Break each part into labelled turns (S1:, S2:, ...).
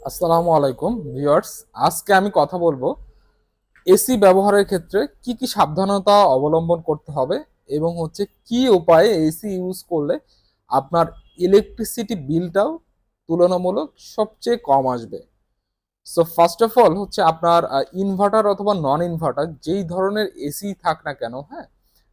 S1: আসসালামু আলাইকুম ভিউয়ার্স। আজকে আমি কথা বলবো এসি ব্যবহারের ক্ষেত্রে কি কি সাবধানতা অবলম্বন করতে হবে এবং কি উপায়ে এসি ইউজ করলে আপনার ইলেকট্রিসিটি বিলটাও তুলনামূলক সবচেয়ে কম আসবে। সো ফার্স্ট অফ অল আপনার ইনভার্টার অথবা নন ইনভার্টার যেই ধরনের এসি থাক না কেন, হ্যাঁ,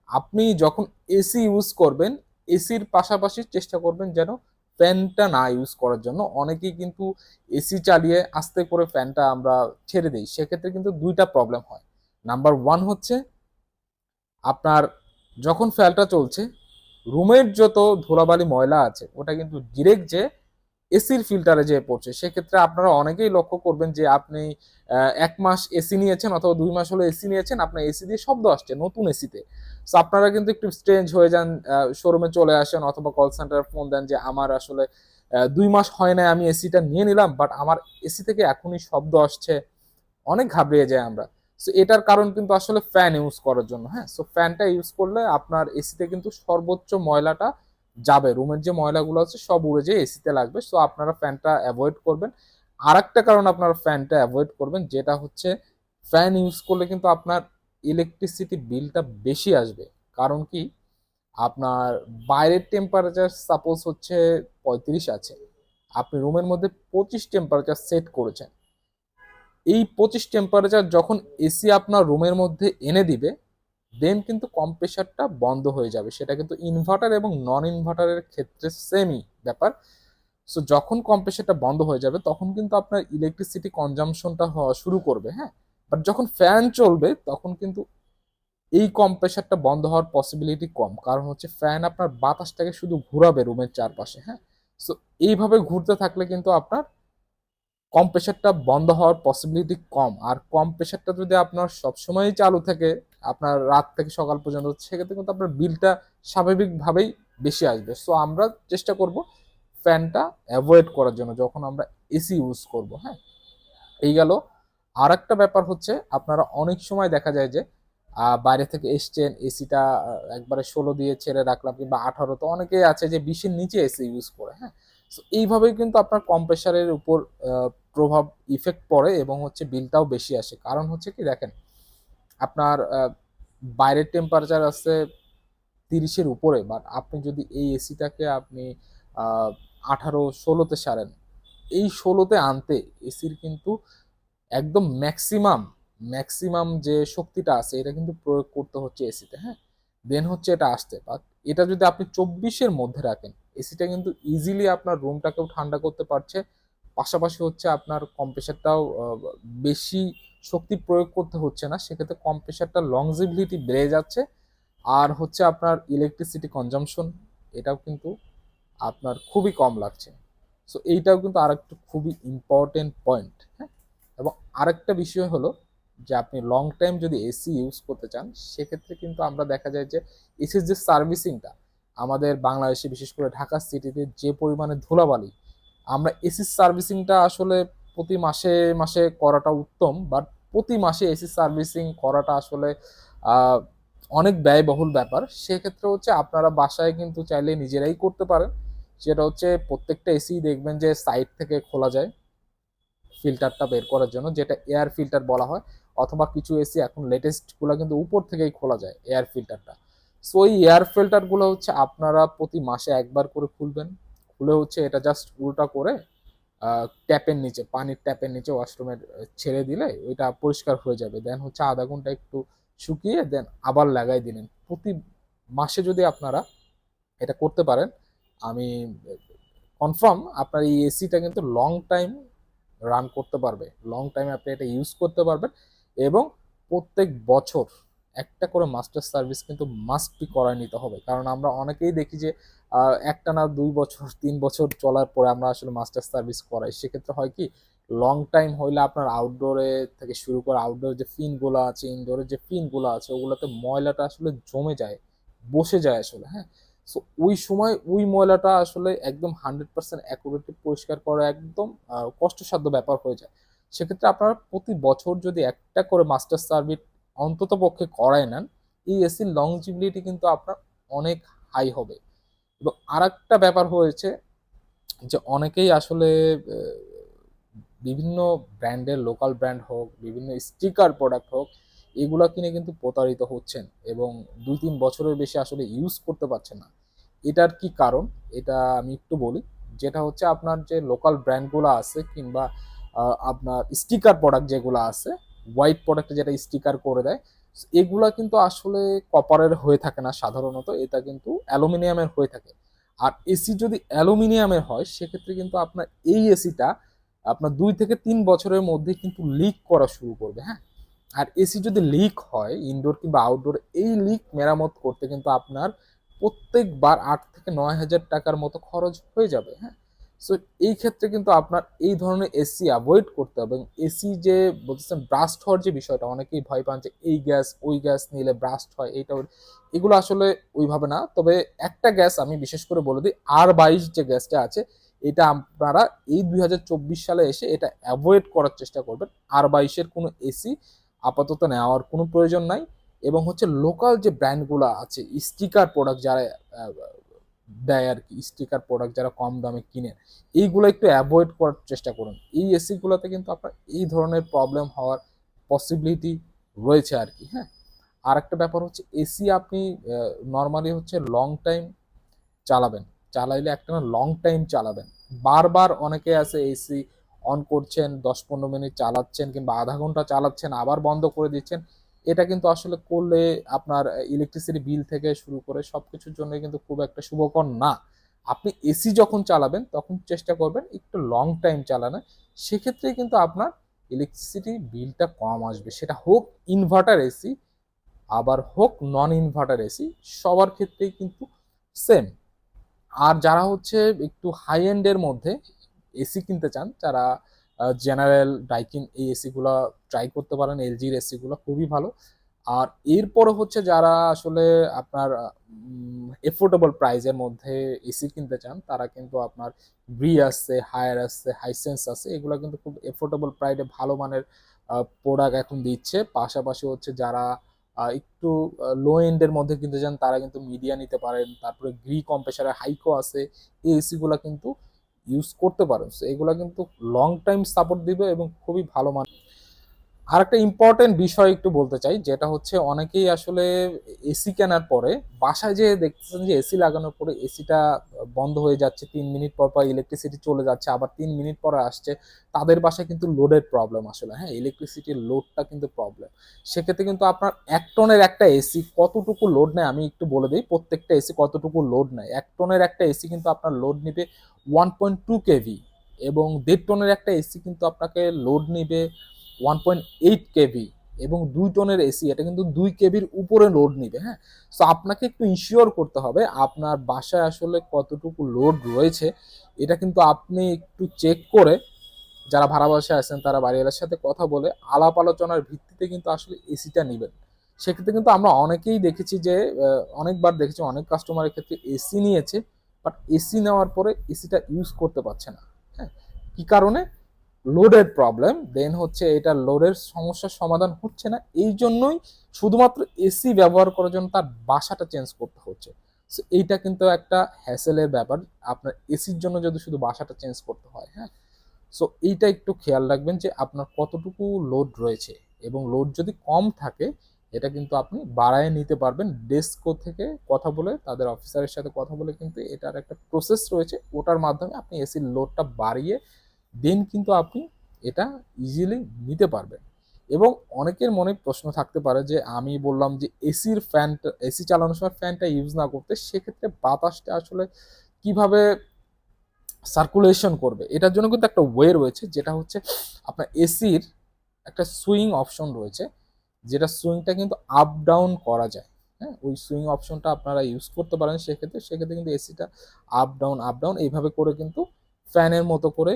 S1: আপনি যখন এসি ইউজ করবেন এসির পাশাপাশি চেষ্টা করবেন যেন ফ্যানটা না ইউজ করার জন্য। অনেকেই কিন্তু এসি চালিয়ে আস্তে করে ফ্যানটা আমরা ছেড়ে দিই, সেক্ষেত্রে কিন্তু দুইটা প্রবলেম হয়। নাম্বার ওয়ান আপনার যখন ফ্যানটা চলছে রুমের যত ধুলাবালি ময়লা আছে ওটা কিন্তু ডিরেক্ট যে এসির ফিল্টারে যেয়ে পড়ছে। সেক্ষেত্রে আপনারা অনেকেই লক্ষ্য করবেন যে আপনি ১ মাস এসি নিয়েছেন অথবা ২ মাস হলো এসি নিয়েছেন, আপনার এসি দিয়ে শব্দ আসছে নতুন এসিতে। সো আপনারা কিন্তু একটু স্ট্রেঞ্জ হয়ে যান, শোরুমে চলে আসেন অথবা কল সেন্টারে ফোন দেন যে আমার আসলে ২ মাস হয় নাই আমি এসিটা নিয়ে নিলাম, বাট আমার এসি থেকে এখনই শব্দ আসছে। অনেক ঘাবড়িয়ে যাই আমরা। সো এটার কারণ কিন্তু আসলে ফ্যান ইউজ করার জন্য, হ্যাঁ? সো ফ্যানটা ইউজ করলে আপনার এসিতে কিন্তু সর্বোচ্চ ময়লাটা যাবে। রুমের যে ময়লাগুলো আছে সব উড়ে যেয়ে এসিতে লাগবে। সো আপনারা ফ্যানটা এভয়েড করবেন। আরেকটা কারণ আপনারা ফ্যানটা এভয়েড করবেন যেটা ফ্যান ইউজ করলে কিন্তু আপনার ইলেকট্রিসিটি বিলটা বেশি আসবে। কারণ কি? আপনার বাইরের টেম্পারেচার সাপোজ ৩৫ আছে। আপনি রুমের মধ্যে ২৫ টেম্পারেচার সেট করেছেন। এই ২৫ টেম্পারেচার যখন এসি আপনার রুমের মধ্যে এনে দিবে, দেন কিন্তু কম্প্রেসারটা বন্ধ হয়ে যাবে। সেটা কিন্তু ইনভার্টার এবং নন ইনভার্টারের ক্ষেত্রে সেমই ব্যাপার। সো যখন কম্প্রেসারটা বন্ধ হয়ে যাবে তখন কিন্তু আপনার ইলেকট্রিসিটি কনজাম্পশনটা হওয়া শুরু করবে, হ্যাঁ? বাট যখন ফ্যান চলবে তখন কিন্তু এই কম্প্রেসারটা বন্ধ হওয়ার পসিবিলিটি কম। কারণ ফ্যান আপনার বাতাসটাকে শুধু ঘুরাবে রুমের চারপাশে, হ্যাঁ? সো এইভাবে ঘুরতে থাকলে কিন্তু আপনার কম্প্রেসারটা বন্ধ হওয়ার পসিবিলিটি কম। আর কম্প্রেসারটা যদি আপনার সবসময়ই চালু থাকে, আপনার রাত থেকে সকাল পর্যন্ত, সেক্ষেত্রে কিন্তু আপনার বিলটা স্বাভাবিকভাবেই বেশি আসবে। সো আমরা চেষ্টা করব ফ্যানটা এভয়েড করার জন্য যখন আমরা এসি ইউজ করব, হ্যাঁ? এই গেল। আরেকটা ব্যাপার আপনারা অনেক সময় দেখা যায় যে বাইরে থেকে এসছেন, এসিটা একবারে ১৬ দিয়ে ছেড়ে রাখলাম কিংবা ১৮, তো অনেকেই আছে যে ২০ এর নিচে এসি ইউজ করে, হ্যাঁ? সো এইভাবেই কিন্তু আপনার কম্প্রেসারের উপর আ প্রভাব ইফেক্ট পড়ে এবং বিলটাও বেশি আসে। কারণ কি দেখেন, আপনার বাইরের টেম্পারেচার আছে ৩০ এর উপরে, বাট আপনি যদি এই এসিটাকে আপনি আ ১৮-১৬ তে সারেন, এই ১৬ তে আনতে এসির কিন্তু একদম ম্যাক্সিমাম যে শক্তিটা আছে এটা কিন্তু প্রয়োগ করতে হচ্ছে এসিতে, হ্যাঁ? দেন এটা আসতে। বাট এটা যদি আপনি ২৪ এর মধ্যে রাখেন, এসিটা কিন্তু ইজিলি আপনার রুমটাকেও ঠান্ডা করতে পারছে। পাশাপাশি আপনার কম্প্রেসারটাও বেশি শক্তি প্রয়োগ করতে হচ্ছে না। সেক্ষেত্রে কম্প্রেসারটার লংজিভিলিটি বেড়ে যাচ্ছে। আর আপনার ইলেকট্রিসিটি কনজাম্পশন এটাও কিন্তু আপনার খুবই কম লাগছে। সো এইটাও কিন্তু আরেকটা খুবই ইম্পর্টেন্ট পয়েন্ট, হ্যাঁ? এবং আরেকটা বিষয় হলো যে আপনি লং টাইম যদি এসি ইউজ করতে চান, সেক্ষেত্রে কিন্তু আমরা দেখা যায় যে এসির যে সার্ভিসিংটা আমাদের বাংলাদেশে বিশেষ করে ঢাকা সিটিতে যে পরিমাণে ধুলাবালি, আমরা এসির সার্ভিসিংটা আসলে প্রতি মাসে মাসে করাটা উত্তম, বাট প্রতি মাসে এসি সার্ভিসিং করাটা আসলে আহ, অনেক ব্যয়বহুল ব্যাপার। সেক্ষেত্রে আপনারা বাসায় কিন্তু চাইলে নিজেরাই করতে পারেন। সেটা প্রত্যেকটা এসি দেখবেন যে সাইড থেকে খোলা যায় ফিল্টারটা বের করার জন্য, যেটা এয়ার ফিল্টার বলা হয়। অথবা কিছু এসি এখন লেটেস্ট গুলো কিন্তু উপর থেকেই খোলা যায় এয়ার ফিল্টারটা। সো এই এয়ার ফিল্টার গুলো আপনারা প্রতি মাসে একবার করে খুলবেন। খুলে এটা জাস্ট উল্টা করে ট্যাপের নিচে, পানির ট্যাপের নিচে ওয়াশরুমের ছেড়ে দিলে ওইটা পরিষ্কার হয়ে যাবে। দেন আধা ঘন্টা একটু শুকিয়ে দেন আবার লাগাই দিলেন। প্রতি মাসে যদি আপনারা এটা করতে পারেন, আমি কনফার্ম আপনার এই এসিটা কিন্তু লং টাইম রান করতে পারবে। লং টাইম আপনি এটা ইউজ করতে পারবেন এবং প্রত্যেক বছর একটা করে মাস্টার সার্ভিস কিন্তু মাস্ট বি করায় নিতে হবে। কারণ আমরা অনেকেই দেখি যে একটানা ২ বছর ৩ বছর চলার পরে আমরা আসলে মাস্টার সার্ভিস করাই। সেক্ষেত্রে হয় কি, লং টাইম হইলে আপনার আউটডোরে থেকে শুরু করে আউটডোর যে ফিনগুলো আছে, ইনডোরের যে ফিনগুলো আছে ওগুলোতে ময়লাটা আসলে জমে যায়, বসে যায় আসলে, হ্যাঁ? সো ওই সময় ওই ময়লাটা আসলে একদম 100% অ্যাকুরেটলি পরিষ্কার করা একদম কষ্টসাধ্য ব্যাপার হয়ে যায়। সেক্ষেত্রে আপনারা প্রতি বছর যদি একটা করে মাস্টার সার্ভিস অন্তত পক্ষে করায় নেন, এই এসির লংজিবিলিটি কিন্তু আপনার অনেক হাই হবে। এবং আরেকটা ব্যাপার হয়েছে যে অনেকেই আসলে বিভিন্ন ব্র্যান্ডের, লোকাল ব্র্যান্ড হোক, বিভিন্ন স্টিকার প্রোডাক্ট হোক, এগুলা কিনে কিন্তু প্রতারিত হচ্ছেন এবং 2-3 বছরের বেশি আসলে ইউজ করতে পারছেন না। এটার কি কারণ? এটা আমি একটু বলি। যেটা হচ্ছে আপনার যে লোকাল ব্র্যান্ডগুলো আছে কিংবা আপনার স্টিকার প্রোডাক্ট যেগুলো আছে, হোয়াইট প্রোডাক্টে যেটা স্টিকার করে দেয়, এগুলা কিন্তু আসলে কপারের হয়ে থাকে না সাধারণত, এটা কিন্তু অ্যালুমিনিয়ামের হয়ে থাকে। আর এসি যদি অ্যালুমিনিয়ামের হয় সেক্ষেত্রে কিন্তু আপনার এই এসিটা আপনার 2 থেকে 3 বছরের মধ্যে কিন্তু লিক করা শুরু করবে, হ্যাঁ। আর এসি যদি লিক হয় ইনডোর কিংবা আউটডোর, এই লিক মেরামত করতে কিন্তু আপনার প্রত্যেকবার 8 থেকে 9 হাজার টাকার মতো খরচ হয়ে যাবে, হ্যাঁ। সো এই ক্ষেত্রে কিন্তু আপনার এই ধরনের এসি অ্যাভয়েড করতে হবে। এবং এসি যে বলতেছেন ব্রাস্ট হওয়ার যে বিষয়টা, অনেকেই ভয় পান যে এই গ্যাস ওই গ্যাস নিলে ব্রাস্ট হয়, এইটা এগুলো আসলে ওইভাবে না। তবে একটা গ্যাস আমি বিশেষ করে বলে দিই, R22 যে গ্যাসটা আছে, এটা আপনারা এই 2024 সালে এসে এটা অ্যাভয়েড করার চেষ্টা করবেন। R22-এর কোনো এসি আপাতত নেওয়ার কোনো প্রয়োজন নাই। এবং হচ্ছে লোকাল যে ব্র্যান্ডগুলো আছে, স্টিকার প্রোডাক্ট যারা দেয় আর কি, স্টিকার প্রোডাক্ট যারা কম দামে কিনেন, এইগুলো একটু অ্যাভয়েড করার চেষ্টা করুন। এই এসিগুলোতে কিন্তু আপনার এই ধরনের প্রবলেম হওয়ার পসিবিলিটি রয়েছে আর কি, হ্যাঁ। আর একটা ব্যাপার হচ্ছে এসি আপনি নর্মালি হচ্ছে লং টাইম চালাবেন, চালাইলে একটা না লং টাইম চালাবেন। বারবার অনেকে আছে এসি অন করছেন, 10-15 মিনিট চালাচ্ছেন কিংবা আধা ঘন্টা চালাচ্ছেন আবার বন্ধ করে দিচ্ছেন। এটা কিন্তু আসলে করলে আপনার ইলেকট্রিসিটি বিল থেকে শুরু করে সবকিছুর জন্য কিন্তু খুব একটা শুভকর না। আপনি এসি যখন চালাবেন তখন চেষ্টা করবেন একটু লং টাইম চালানো, সেক্ষেত্রে কিন্তু আপনার ইলেকট্রিসিটি বিলটা কম আসবে। সেটা হোক ইনভার্টার এসি, আবার হোক নন ইনভার্টার এসি, সবার ক্ষেত্রেই কিন্তু সেম। আর যারা হচ্ছে একটু হাই এন্ডের মধ্যে এসি কিনতে চান, যারা জেনারেল, ডাইকিন এই এসিগুলো ট্রাই করতে পারেন, এলজির এসিগুলো খুবই ভালো। আর এরপরে হচ্ছে যারা আসলে আপনার এফোর্ডেবল প্রাইজের মধ্যে এসি কিনতে চান, তারা কিন্তু আপনার ব্রি আছে, হায়ার আছে, হাইসেন্স আছে, এগুলো কিন্তু খুব এফোর্ডেবল প্রাইসে ভালো মানের প্রোডাক্ট এখন দিচ্ছে। পাশাপাশি হচ্ছে যারা একটু লো এন্ডের মধ্যে কিনতে চান, তারা কিন্তু মিডিয়া নিতে পারেন। তারপরে গ্রি কম্প্রেসারের হাইকো আছে, এই এসিগুলো কিন্তু ইউজ করতে পারেন। সো এগুলো কিন্তু লং টাইম সাপোর্ট দিবে এবং খুবই ভালো মান। আর একটা ইম্পর্টেন্ট বিষয় একটু বলতে চাই, যেটা হচ্ছে অনেকেই আসলে এসি কেনার পরে বাসায় যেয়ে দেখতেছেন যে এসি লাগানোর পরে এসিটা বন্ধ হয়ে যাচ্ছে, 3 মিনিট পর পর ইলেকট্রিসিটি চলে যাচ্ছে, আবার 3 মিনিট পরে আসছে। তাদের বাসায় কিন্তু লোডের প্রবলেম আসলে, হ্যাঁ, ইলেকট্রিসিটির লোডটা কিন্তু প্রবলেম। সেক্ষেত্রে কিন্তু আপনার 1 টনের একটা এসি কতটুকু লোড নেয় আমি একটু বলে দিই। প্রত্যেকটা এসি কতটুকু লোড নেয়। 1 টনের একটা এসি কিন্তু আপনার লোড নিবে 1.2 কেভি, এবং 1.5 টনের একটা এসি কিন্তু আপনাকে লোড নিবে 1.8 কেভি। এবং 2 টনের এসি এটা কিন্তু 2 কেভির উপরে লোড নিবে, হ্যাঁ। সো আপনাকে একটু ইনশিওর করতে হবে আপনার বাসায় আসলে কতটুকু লোড রয়েছে। এটা কিন্তু আপনি একটু চেক করে, যারা ভাড়া বাসায় আছেন তারা বাড়িওয়ালার সাথে কথা বলে আলাপ আলোচনার ভিত্তিতে কিন্তু আসলে এসিটা নেবেন। সেক্ষেত্রে কিন্তু আমরা অনেকেই দেখেছি যে অনেকবার দেখেছি অনেক কাস্টমারের ক্ষেত্রে এসি নিয়েছে, বাট এসি নেওয়ার পরে এসিটা ইউজ করতে পারছে না, হ্যাঁ। কি কারণে? লোডের প্রবলেম। দেন হচ্ছে এটা লোডের সমস্যার সমাধান হচ্ছে না, এই জন্যই শুধুমাত্র এসি ব্যবহার করার জন্য তার বাসাটা চেঞ্জ করতে হচ্ছে। সো এইটা কিন্তু একটা হ্যাসেলের ব্যাপার, আপনার এসির জন্য যদি শুধু বাসাটা চেঞ্জ করতে হয়, হ্যাঁ। সো এইটা একটু খেয়াল রাখবেন যে আপনার কতটুকু লোড রয়েছে, এবং লোড যদি কম থাকে এটা কিন্তু আপনি বাড়ায় নিতে পারবেন। ডেস্কো থেকে কথা বলে, তাদের অফিসারের সাথে কথা বলে কিন্তু এটার একটা প্রসেস রয়েছে, ওটার মাধ্যমে আপনি এসির লোডটা বাড়িয়ে দেন কিন্তু আপনি এটা ইজিলি নিতে পারবেন। এবং অনেকের মনে প্রশ্ন থাকতে পারে যে আমি বললাম যে এসির ফ্যানটা, এসি চালানোর সময় ফ্যানটা ইউজ না করতে, সেক্ষেত্রে বাতাসটা আসলে কিভাবে সার্কুলেশন করবে। এটার জন্য কিন্তু একটা ওয়ে রয়েছে, যেটা হচ্ছে আপনার এসির একটা সুইং অপশন রয়েছে, যেটা সুইংটা কিন্তু আপ ডাউন করা যায়, হ্যাঁ। ওই সুইং অপশনটা আপনারা ইউজ করতে পারেন। সেক্ষেত্রে সেক্ষেত্রে কিন্তু এসিটা আপ ডাউন এইভাবে করে কিন্তু ফ্যানের মতো করে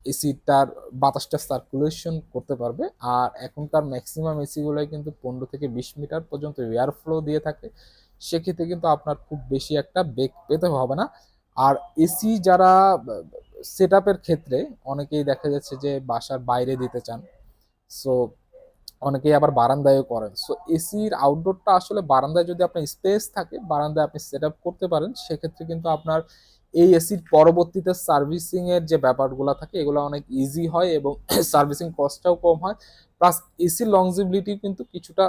S1: এসিটার বাতাসটা সার্কুলেশন করতে পারবে। আর এখনকার ম্যাক্সিমাম এসিগুলোই কিন্তু 15 থেকে 20 মিটার পর্যন্ত এয়ার ফ্লো দিয়ে থাকে। সেক্ষেত্রে কিন্তু আপনার খুব বেশি একটা বেগ পেতে হবে না। আর এসি যারা সেট আপের ক্ষেত্রে অনেকেই দেখা যাচ্ছে যে বাসার বাইরে দিতে চান, সো অনেকেই আবার বারান্দায়ও করেন। সো এসির আউটডোরটা আসলে বারান্দায় যদি আপনার স্পেস থাকে, বারান্দায় আপনি সেট আপ করতে পারেন। সেক্ষেত্রে কিন্তু আপনার এই এসির পরবর্তীতে সার্ভিসিং এর যে ব্যাপারগুলো থাকে এগুলো অনেক ইজি হয় এবং সার্ভিসিং কস্টটাও কম হয়, প্লাস এসির লংজিবিলিটি কিন্তু কিছুটা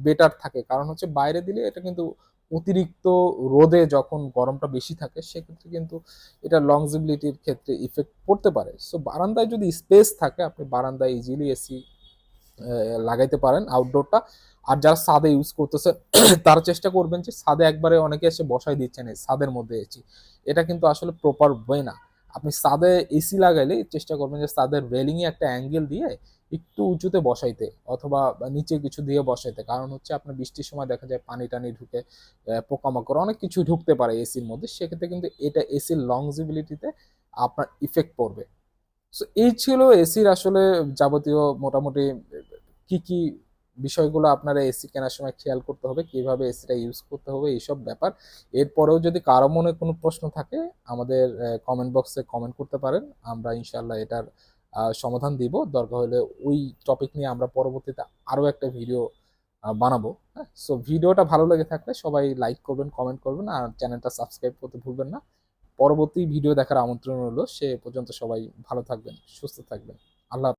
S1: বেটার থাকে। কারণ হচ্ছে বাইরে দিলে এটা কিন্তু অতিরিক্ত রোদে যখন গরমটা বেশি থাকে সেক্ষেত্রে কিন্তু এটা লংজিবিলিটির ক্ষেত্রে ইফেক্ট পড়তে পারে। সো বারান্দায় যদি স্পেস থাকে আপনি বারান্দায় ইজিলি এসি লাগাইতে পারেন আউটডোরটা। আর যারা ছাদে ইউজ করতেছেন তারা চেষ্টা করবেন যে ছাদে একবারে অনেকে এসে বসাই দিচ্ছেন এই ছাদের মধ্যে এসি, এটা কিন্তু আসলে প্রপার ওয়ে না। আপনি ছাদে এসি লাগাইলে চেষ্টা করবেন যে ছাদের রেলিং এ একটা অ্যাঙ্গেল দিয়ে একটু উঁচুতে বসাইতে, অথবা নিচে কিছু দিয়ে বসাইতে। কারণ হচ্ছে আপনার বৃষ্টির সময় দেখা যায় পানি টানি ঢুকে পোকামাকড় অনেক কিছু ঢুকতে পারে এসির মধ্যে, সেক্ষেত্রে কিন্তু এটা এসির লংজিবিলিটিতে আপনার ইফেক্ট পড়বে। সো এই ছিল এসির আসলে যাবতীয় মোটামুটি কি কি বিষয়গুলো আপনারা এসি কেনার সময় খেয়াল করতে হবে, কিভাবে এসিটা ইউজ করতে হবে, এইসব ব্যাপার। এরপরেও যদি কারো মনে কোনো প্রশ্ন থাকে আমাদের কমেন্ট বক্সে কমেন্ট করতে পারেন, আমরা ইনশাল্লাহ এটার সমাধান দিব। দরকার হলে ওই টপিক নিয়ে আমরা পরবর্তীতে আরও একটা ভিডিও বানাবো। হ্যাঁ, সো ভিডিওটা ভালো লেগে থাকলে সবাই লাইক করবেন, কমেন্ট করবেন, আর চ্যানেলটা সাবস্ক্রাইব করতে ভুলবেন না। পরবর্তী ভিডিও দেখার আমন্ত্রণ রইলো। সে পর্যন্ত সবাই ভালো থাকবেন, সুস্থ থাকবেন। আল্লাহ